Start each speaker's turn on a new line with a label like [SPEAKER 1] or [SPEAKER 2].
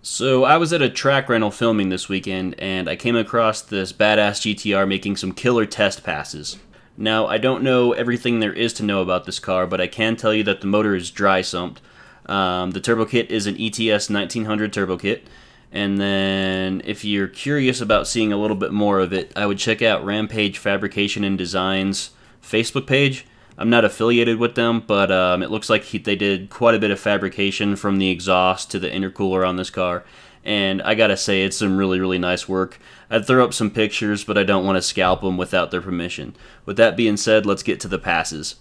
[SPEAKER 1] So I was at a track rental filming this weekend, and I came across this badass GTR making some killer test passes. Now, I don't know everything there is to know about this car, but I can tell you that the motor is dry sumped. The turbo kit is an ETS 1900 turbo kit. And then, if you're curious about seeing a little bit more of it, I would check out Rampage Fabrication and Design's Facebook page. I'm not affiliated with them, but it looks like they did quite a bit of fabrication from the exhaust to the intercooler on this car. And I gotta say, it's some really, really nice work. I'd throw up some pictures, but I don't want to scalp them without their permission. With that being said, let's get to the passes.